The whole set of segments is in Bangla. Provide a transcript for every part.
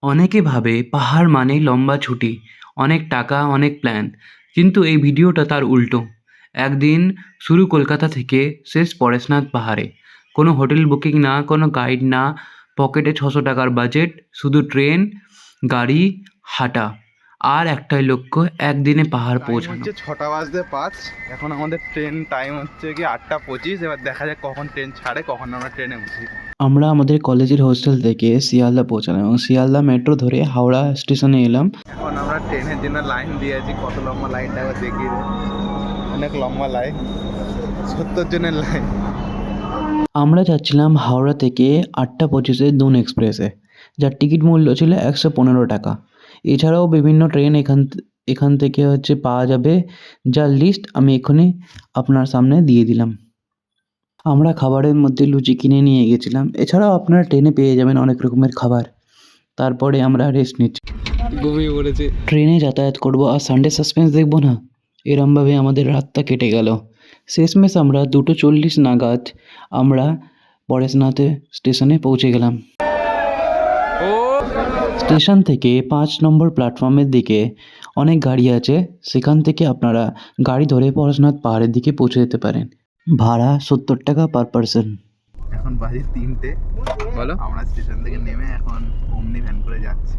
অনেকে ভাবে পাহাড় মানেই লম্বা ছুটি, অনেক টাকা, অনেক প্ল্যান। কিন্তু এই ভিডিওটা তার উল্টো। একদিন শুরু কলকাতা থেকে, শেষ পরেশনাথ পাহাড়ে। কোনো হোটেল বুকিং না, কোনো গাইড না, পকেটে ৬০০ টাকার বাজেট, শুধু ট্রেন, গাড়ি, হাঁটা। আর একটাই লক্ষ্য, একদিনে পাহাড় টাইম পৌঁছানো। হচ্ছে 6:05। এখন আমাদের ট্রেন টাইম হচ্ছে কি 8:25। এবার দেখা যাক কখন ট্রেন ছাড়ে, কখন আমরা ট্রেনে উঠি। আমরা আমাদের কলেজের হোস্টেল থেকে শিয়ালদা পৌঁছালাম এবং শিয়ালদা মেট্রো ধরে হাওড়া স্টেশনে এলাম। এখন আমরা ট্রেনের জন্য লাইন দিয়েছি। কত লম্বা লাইনটা একবার দেখিয়ে দেয়। অনেক লম্বা লাইন, 70 জনের লাইন। আমরা যাচ্ছিলাম হাওড়া থেকে 8:25-এ দুন এক্সপ্রেসে, যার টিকিট মূল্য ছিল 115 টাকা। এছাড়াও বিভিন্ন ট্রেন এখান থেকে পাওয়া যাবে, যার লিস্ট আমি এক্ষুনি আপনার সামনে দিয়ে দিলাম। আমরা খাবারের মধ্যে লুচি কিনে নিয়ে গেছিলাম। এছাড়াও আপনারা ট্রেনে পেয়ে যাবেন অনেক রকমের খাবার। তারপরে আমরা রেস্ট নিচ্ছি। ঘুমিয়ে পড়েছে। ট্রেনে যাতায়াত করব আর সানডে সাসপেন্স দেখব না, এরমভাবে আমাদের রাতটা কেটে গেল। শেষমেশ আমরা 2:40 নাগাদ আমরা পরেশনাথে স্টেশনে পৌঁছে গেলাম। স্টেশন থেকে 5 নম্বর প্ল্যাটফর্মের দিকে অনেক গাড়ি আছে, সেখান থেকে আপনারা গাড়ি ধরে পরেশনাথ পাহাড়ের দিকে পৌঁছে যেতে পারেন। ভাড়া 70 টাকা পার পারসন। এখন বাজে 3টে। বলো, আমরা স্টেশন থেকে নেমে এখন অমনি ভ্যান করে যাচ্ছি।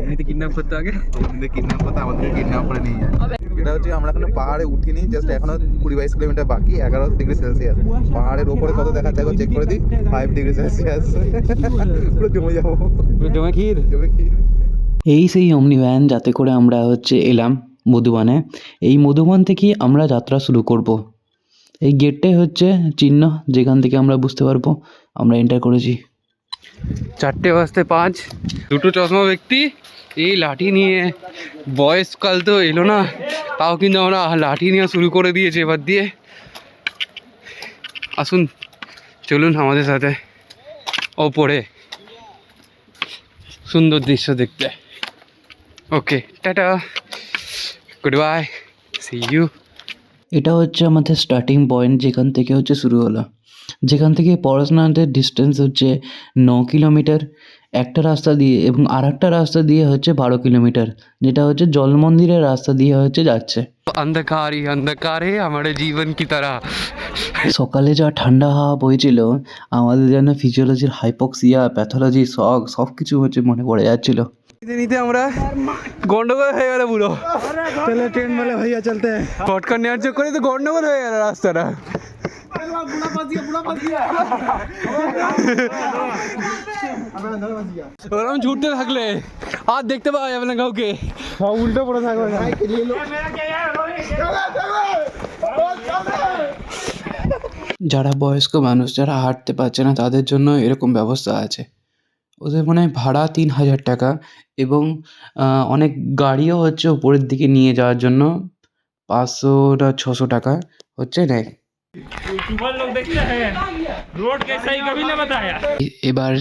এমনিতে কিডন্যাপ করতে আগে অমনি কিডন্যাপ করতে আমাদের কিডন্যাপ করে নিয়ে যায়। এটা হচ্ছে আমরা এখনো পাহাড়ে উঠিনি, জাস্ট এখনো 20-22 কিলোমিটার বাকি। 11 ডিগ্রি সেলসিয়াস। পাহাড়ের ওপরে কত দেখাচ্ছে এখন চেক করে দিই। 5 ডিগ্রি সেলসিয়াস। পুরো জমে যাবো, জমে ক্ষীর। জমে কি। এই সেই অমনি ভ্যান যাতে করে আমরা এলাম মধুবনে। এই মধুবন থেকেই আমরা যাত্রা শুরু করব। এই গেটটাই চিহ্ন, যেখান থেকে আমরা বুঝতে পারবো আমরা এন্টার করেছি। 4:05, দুটো চশমা ব্যক্তি এই লাঠি নিয়ে, বয়সকাল তো এলো না, তাও কিন্তু আমরা লাঠি নিয়ে শুরু করে দিয়েছি এবার দিয়ে। আসুন, চলুন আমাদের সাথে ওপরে, সুন্দর দৃশ্য দেখতে। Okay, tata, good bye, see you. এটা আমাদের স্টার্টিং পয়েন্ট, যেখান থেকে শুরু হলো। যেখান থেকে পরেশনাথের ডিস্টেন্স 9 কিলোমিটার একটা রাস্তা দিয়ে, এবং আর একটা রাস্তা দিয়ে 12 কিলোমিটার, যেটা জল মন্দিরের রাস্তা দিয়ে যাচ্ছে। अंधकार ही अंधकार है हमारे जीवन की तरह। সকালে যা ঠান্ডা হাওয়া বইছিল, আমাদের যেন ফিজিওলজির হাইপক্সিয়া, প্যাথোলজি, সব কিছু মনে পড়ে যাচ্ছিল। নিতে নিতে আমরা গন্ডগোল হয়ে গেল পুরো। চলে ট্রেন বলে ভাইয়া চলতে। শর্টকাট নেওয়ার চক্করে তো গন্ডগোল হয়ে গেল রাস্তাটা। ওরকম ছুটতে থাকলে আর দেখতে পাওয়া যাবে না কাউকে, সব উল্টো পড়ে থাকবে। যারা বয়স্ক মানুষ, যারা হাঁটতে পারছে না, তাদের জন্য এরকম ব্যবস্থা আছে। ওদের মনে হয় ভাড়া 3000 টাকা, এবং অনেক গাড়িও উপরের দিকে নিয়ে যাওয়ার জন্য 500 না 600 টাকা নেয়। এবার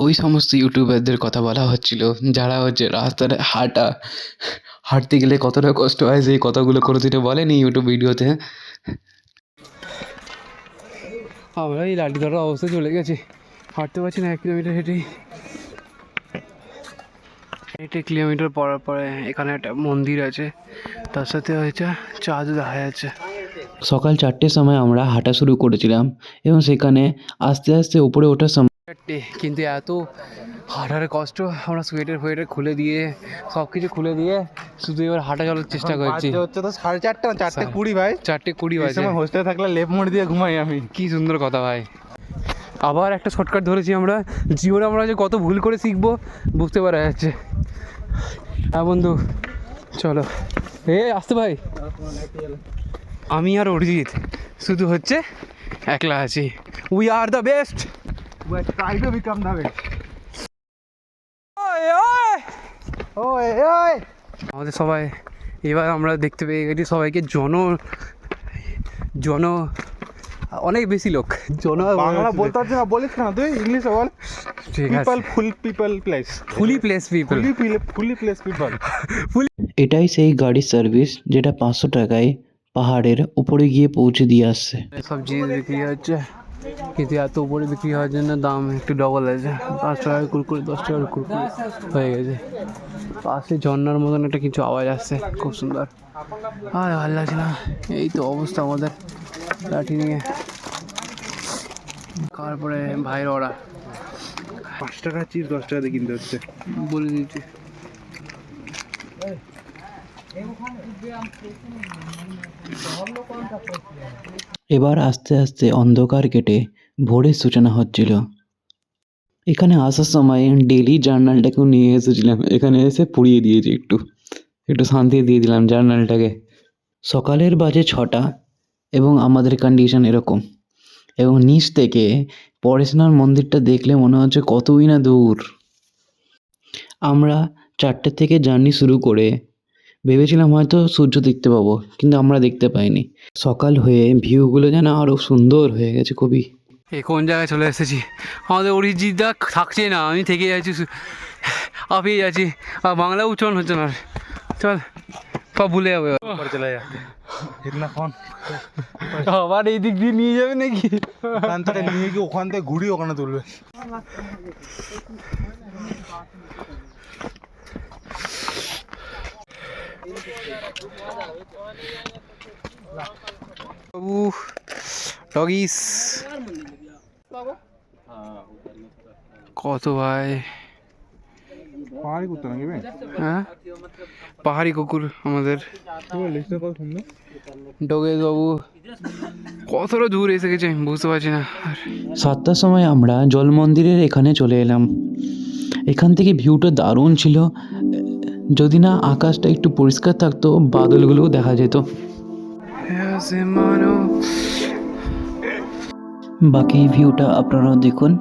ওই সমস্ত ইউটিউবারদের কথা বলা হচ্ছিল, যারা রাস্তায় হাঁটতে গেলে কতটা কষ্ট হয়, সেই কথাগুলো কোনোদিনও বলেনি ইউটিউব ভিডিওতে। আমরা এই লাঠি ধরার অবস্থা চলে গেছি, হাঁটতে পারছি না। 1 কিলোমিটার হেঁটেই 1 কিলোমিটার পরে এখানে একটা মন্দির আছে, তার সাথে চাঁদ দেখা যাচ্ছে। সকাল 4টের সময় আমরা হাঁটা শুরু করেছিলাম, এবং সেখানে আস্তে আস্তে উপরে ওঠার সময় কিন্তু এত হাঁটার কষ্ট, আমরা সোয়েটার খুলে দিয়ে, সব কিছু খুলে দিয়ে শুধু এবার হাঁটা চলার চেষ্টা করছি। হচ্ছে তো 4:30 না 4:20 ভাই। 4:20 এই বাজে। সময় হোস্টেলে থাকলে লেপ মোড় দিয়ে ঘুমাই আমি। কি সুন্দর কথা ভাই। আবার একটা শর্টকাট ধরেছি আমরা। জীবনে আমরা যে কত ভুল করে শিখবো বুঝতে পারা যাচ্ছে। হ্যাঁ বন্ধু, চলো। আসতে ভাই, আমি আর অরিজিৎ শুধু একলা আছি। We are the best, We are trying to become the best. আমাদের সবাই এবার আমরা দেখতে পেয়ে গেছি সবাইকে জন অনেক বেশি লোক। বাংলা বলতে পারছিস না, বলিস না তুই, ইংলিশে বল। ঠিক আছে, পিপল প্লেস, ফুলি প্লেস পিপল, ফুলি প্লেস পিপল। এটাই সেই গাড়ির সার্ভিস, যেটা 500 টাকায় পাহাড়ের উপরে গিয়ে পৌঁছে দিয়ে আসছে। সব জিনিস বিক্রি হচ্ছে। কিন্তু এত উপরে বিক্রি হওয়ার জন্য দাম একটু ডবল আছে। 5 টাকার কুরকুরে 10 টাকার কুরকুরে হয়ে গেছে। পাশে ঝর্ণার মতন একটা কিছু আওয়াজ আসছে, খুব সুন্দর। আর ভালো লাগছে না, এই তো অবস্থা আমাদের লাঠি নিয়ে। তারপরে ভাইয়ের ওরা 5 টাকা চিপস 10 টাকাতে কিনতে হচ্ছে। বলে দিচ্ছি। এবার আস্তে আস্তে অন্ধকার কেটে ভোরের সূচনা হচ্ছিল। এখানে আসার সময় ডেইলি জার্নালটাকেও নিয়ে এসেছিলাম, এখানে এসে পুড়িয়ে দিয়েছি, একটু একটু শান্তি দিয়ে দিলাম জার্নালটাকে। সকালের বাজে 6টা এবং আমাদের কন্ডিশন এরকম, এবং নিচ থেকে পরেশনাথ মন্দিরটা দেখলে মনে হচ্ছে কতই না দূর। আমরা 4টে থেকে জার্নি শুরু করে ভেবেছিলাম হয়তো সূর্য দেখতে পাবো, কিন্তু আমরা দেখতে পাইনি। সকাল হয়ে ভিউগুলো যেন আরও সুন্দর হয়ে গেছে খুবই। এই কোন জায়গায় চলে এসেছি, আমাদের অরিজিৎদা থাকছে না, আমি থেকে যাচ্ছি, আপিয়ে যাচ্ছি, আর বাংলা উচ্চারণ হচ্ছে না। চল সব ভুলে যাবে। ऊपर चला जाते इतना फोन আবার এই দিক দিয়ে নিয়ে যাবে নাকি? ওখান থেকে নিয়ে গিয়ে ওখান থেকে ঘুরিয়ে ওখানে তুলবে। বাবু ডগিস কত ভাই, পাহাড়ি কুত্তা নাকি ভাই? হ্যাঁ পাহাড়ি কুকুর আমাদের লিস্টটা কত সুন্দর। ডগেশ বাবু কতটা দূর এসে গেছে আমি বুঝতে পারছি না। 7টার সময় আমরা জল মন্দিরের এখানে চলে এলাম। এখান থেকে ভিউটা দারুণ ছিল, যদি না আকাশটা একটু পরিষ্কার থাকতো বাদলগুলোও দেখা যেত। বাকি ভিউটা আপনারাও দেখুন।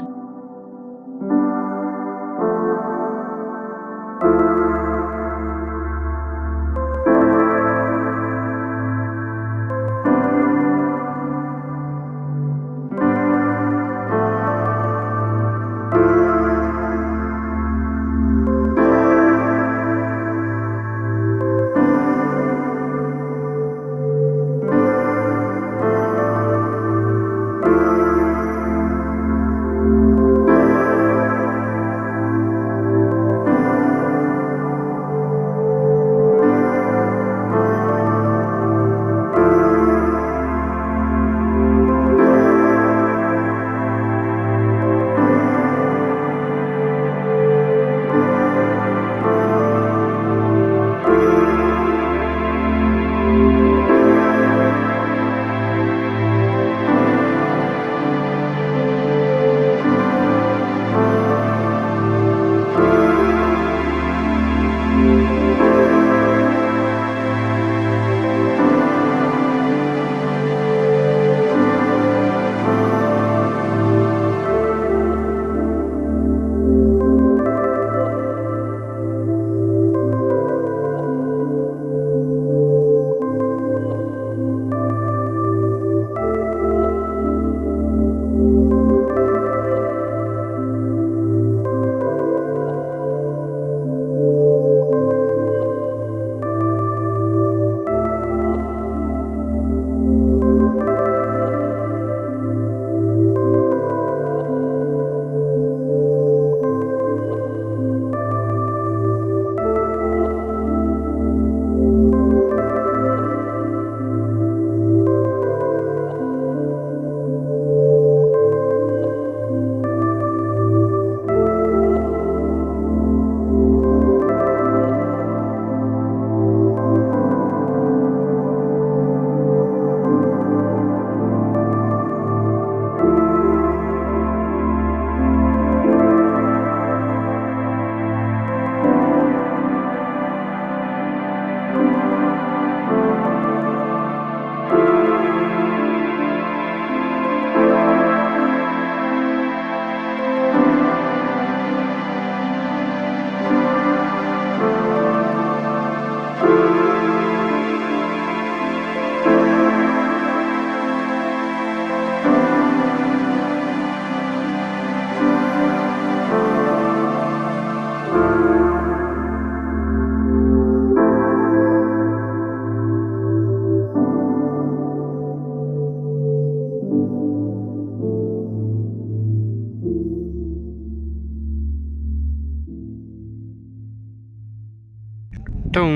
টুং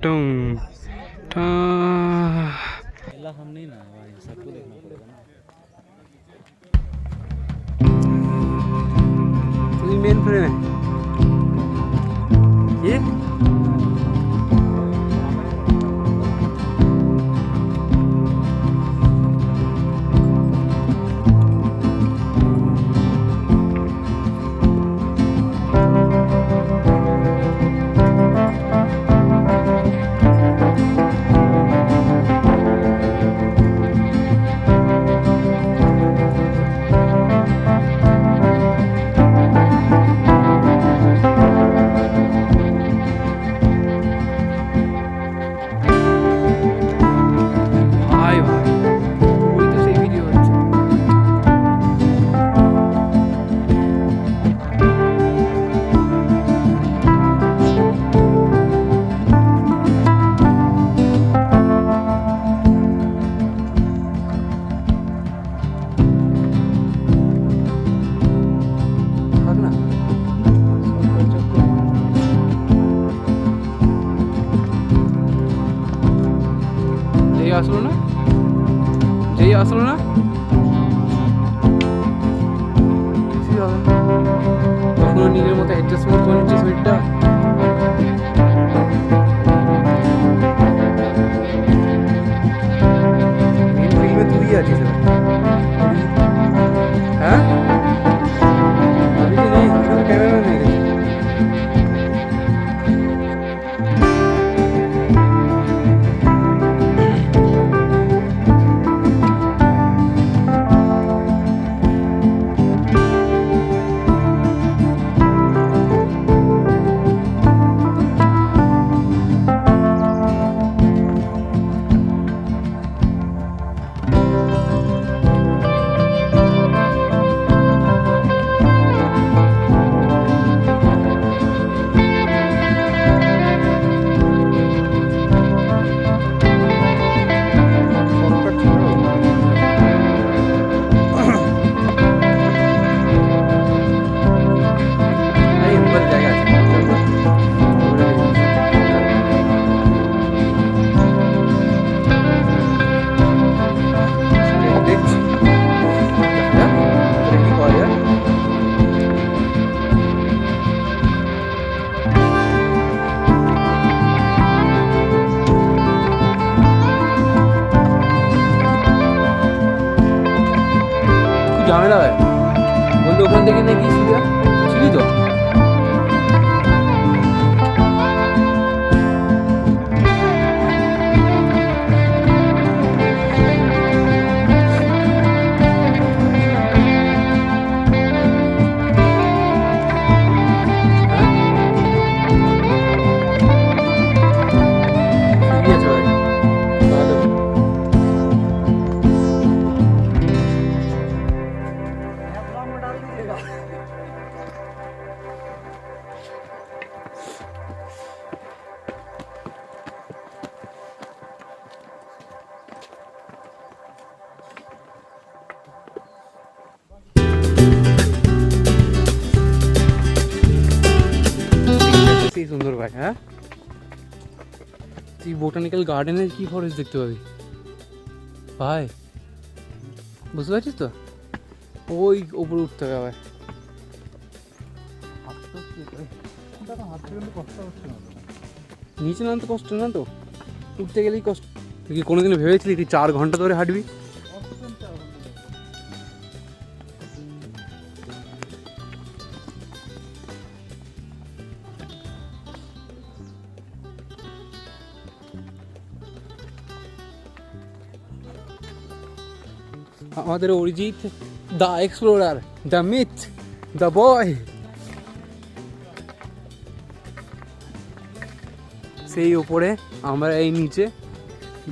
টুং টা তুই মেন ফ্রেমে ये भाई भाई वही तो सही वीडियो হচ্ছে থাক না যেই আসলো না যেই আসলো না কিছুই হবে না। তখনও নিজের মতো অ্যাডজাস্টমেন্ট করে নিচ্ছে শরীরটা মেন ফিল্মে তুই আছিস এবার। হ্যাঁ আমি তো নেই ক্যামেরা নিয়ে গেছি এই উপরে জায়গা আছে দেখছি কি করা যায় খুব ঝামেলা হয় বন্ধু ওখান থেকে নাকি ছিলি তো ঠিকই আছে ভাই ভালো সেই সুন্দর ভাই হ্যাঁ তুই বোটানিক্যাল গার্ডেনের কি ফরেস্ট দেখতে পাবি ভাই বুঝতে পারছিস তো ওই ওপরে উঠতে হবে আবার নিচে নামতে কষ্ট না তো উঠতে গেলেই কষ্ট তুই কি কোনোদিনও ভেবেছিলি তুই 4 ঘন্টা ধরে হাঁটবি আমাদের Arijit the explorer the myth the boy সেই ওপরে আমরা এই নিচে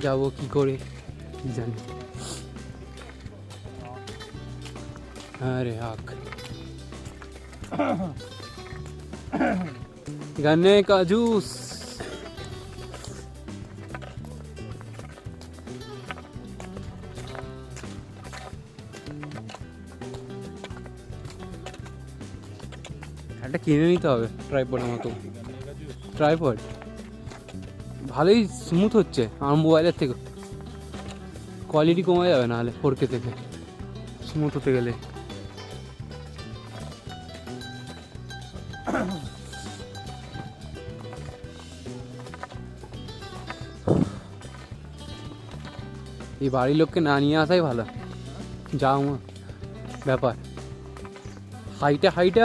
যাব কি করে কি জানি আরে আখ गन्ने का जूस একটা কিনে নিতে হবে ট্রাইপডের মতো ট্রাইপড ভালোই স্মুথ হচ্ছে আমার মোবাইলের থেকে, কোয়ালিটি কমে যাবে নাহলে 4K থেকে স্মুথ হতে গেলে। এই বাড়ির লোককে না নিয়ে আসাই ভালো, যা ব্যাপার, হাইটা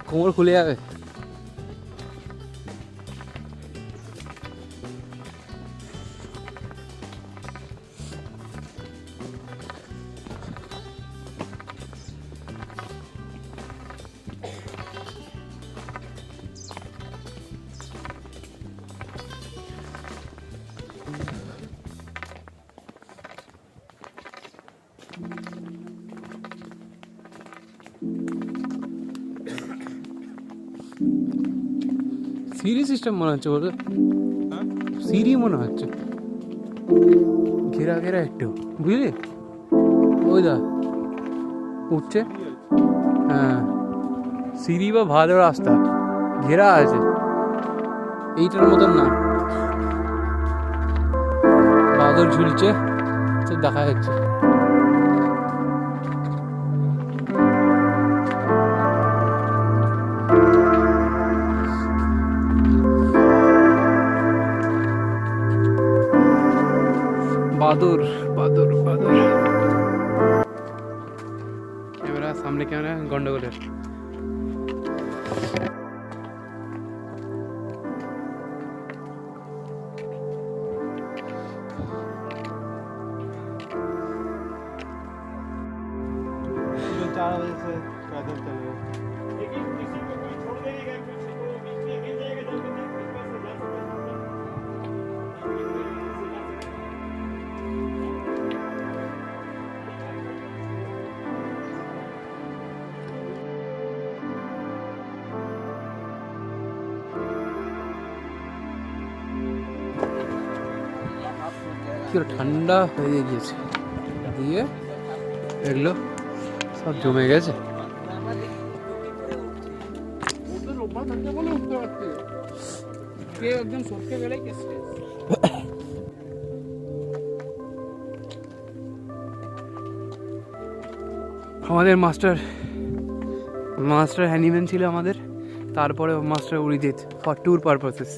কোমর খুলে যাবে। সিরি সিস্টেম মনে হচ্ছে, বলতো সিরি মনে হচ্ছে, ঘেরা ঘেরা একটু, বুঝলি? ওই দা উঠছে, হ্যাঁ সিরি বা ভালো রাস্তা ঘেরা আছে, এইটার মতন না। বাদল ঝুলছে, তো দেখা যাচ্ছে। বাদর বাদর বাদর, ক্যামেরা সামনে, ক্যামেরা গন্ডগোলের। কি ঠান্ডা হয়ে গিয়েছে, দিয়ে এগুলো সব জমে গেছে। আমাদের মাস্টার হ্যানিম্যান ছিল আমাদের, তারপরে মাস্টার উরিজিৎ ফর ট্যুর পারপাসেস।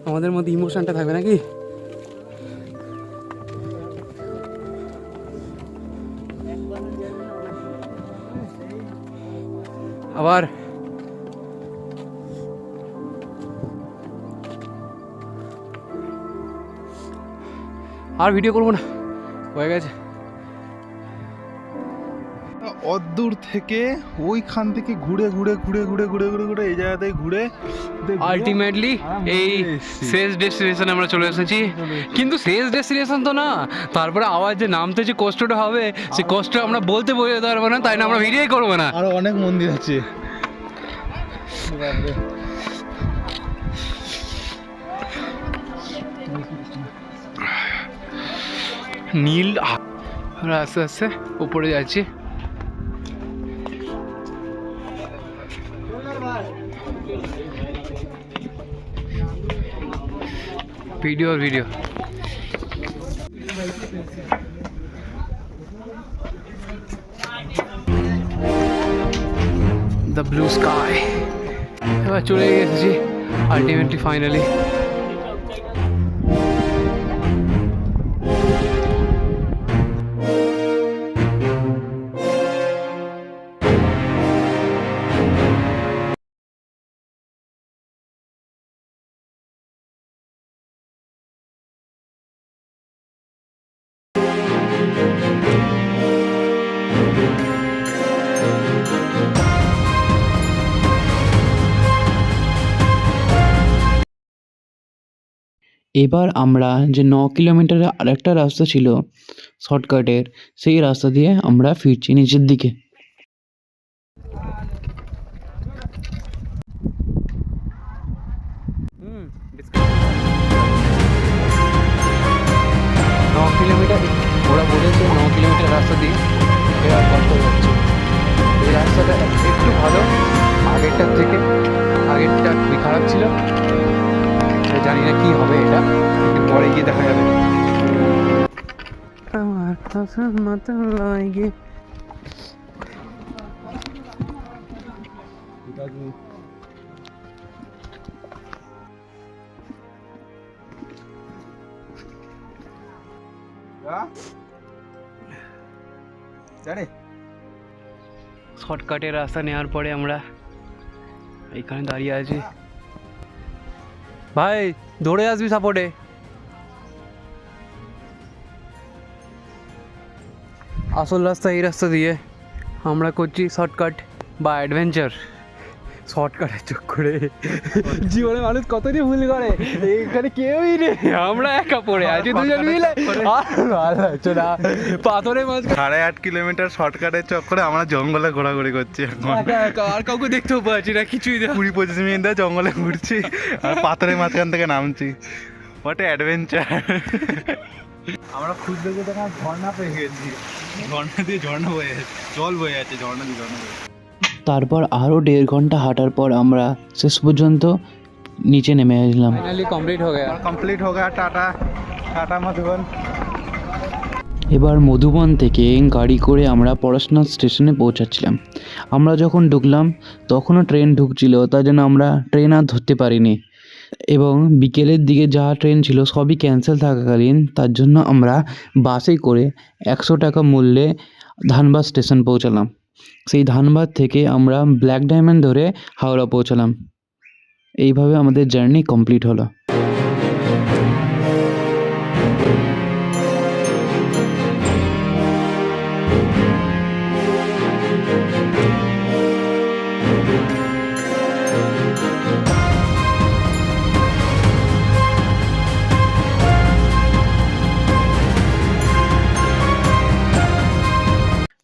আমাদের মধ্যে ইমোশনটা থাকবে নাকি? আবার আর ভিডিও করবো না, হয়ে গেছে। অদূর থেকে ওইখান থেকে ঘুরে এই জায়গাতে ঘুরে আলটিমেটলি এই শেষ ডেস্টিনেশনে আমরা চলে এসেছি, কিন্তু শেষ ডেস্টিনেশন তো না। তারপরে আবার যে নামতে যে কষ্টটা হবে, সেই কষ্ট আমরা বলতে পারবো না, তাই না আমরা ভিডিওই করবো না। আরো অনেক মন্দির আছে। নীল, আমরা আস্তে আস্তে উপরে যাচ্ছি। Video the blue sky. এবার চলে গেছি আলটিমেটলি, ফাইনালি। এবার আমরা যে 9 কিলোমিটারের আরেকটা রাস্তা ছিল শর্টকাটের, সেই রাস্তা দিয়ে আমরা ফিরছি নিচের দিকে। কিলোমিটার ওরা বলেছে 9 কিলোমিটার রাস্তা দিয়ে এরা করতে যাচ্ছে। এই রাস্তাটা একটু ভালো আগেরটার থেকে, আগেরটা খুবই খারাপ ছিল। জানি না কি হবে, এটা একটু পরে গিয়ে দেখা যাবে। আমার হাসার মাথা লাগে শর্টকাটের রাস্তা নেওয়ার পরে আমরা এইখানে দাঁড়িয়ে আছি। ভাই দৌড়ে আসবি সাপোর্টে। আসল রাস্তা এই রাস্তা দিয়ে, আমরা করছি শর্টকাট বা অ্যাডভেঞ্চার। শর্টকাটের চক্করে জীবনে মানুষ কত যে ভুল করে, এখানে কেউই নেই, আমরা একা পড়ে আছি দুজন মিলে। পাথরের মাঝখানে 8.5 কিলোমিটার শর্টকাটের চক্করে আমরা জঙ্গলে ঘোরাঘুরি করছি এখন। আর কাউকে দেখতেও পাচ্ছি না, কিছুই না। 20-25 মিনিট ধরে জঙ্গলে ঘুরছি আর পাথরের মাঝখান থেকে নামছি। What adventure! আমরা খুঁজতে খুঁজতে ঝর্ণা পেয়ে গেছি, ঝর্ণা দিয়ে ঝর্ণা বয়ে যাচ্ছে, জল বয়ে যাচ্ছে, ঝর্ণা দিয়ে ঝর্ণা বয়ে। তারপর আরও 1.5 ঘন্টা হাঁটার পর আমরা শেষ পর্যন্ত নিচে নেমে আসলাম। ফাইনালি কমপ্লিট হয়ে গেল। কমপ্লিট हो गया। Tata tata Madhuban. এবার মধুবন থেকে গাড়ি করে আমরা পড়াশোনা স্টেশনে পৌঁছাচ্ছিলাম। আমরা যখন ঢুকলাম তখনও ট্রেন ঢুকছিল, তার জন্য আমরা ট্রেন আর ধরতে পারিনি, এবং বিকেলের দিকে যা ট্রেন ছিল সবই ক্যান্সেল থাকাকালীন তার জন্য আমরা বাসে করে 100 টাকা মূল্যে ধানবাদ স্টেশন পৌঁছালাম। সেই ধানবাদ থেকে আমরা ব্ল্যাক ডায়মন্ড ধরে হাওড়া পৌঁছালাম। এইভাবে আমাদের জার্নি কমপ্লিট হলো।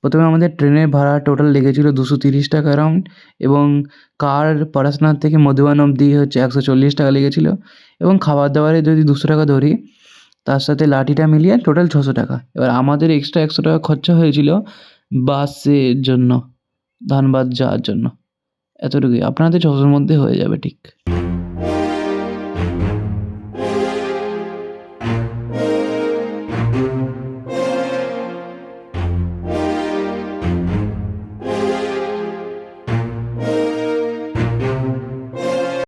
প্রথমে আমাদের ট্রেনের ভাড়া টোটাল লেগেছিল 230 টাকা অ্যারাউন্ড, এবং কার পড়াশোনার থেকে মধুবন অবধি হচ্ছে 140 টাকা লেগেছিল, এবং খাবার দাবারে যদি 200 টাকা ধরি তার সাথে লাঠিটা মিলিয়ে টোটাল 600 টাকা। এবার আমাদের এক্সট্রা 100 টাকা খরচা হয়েছিল বাসের জন্য, ধানবাদ যাওয়ার জন্য। এতটুকুই, আপনাদের 600-র মধ্যে হয়ে যাবে ঠিক।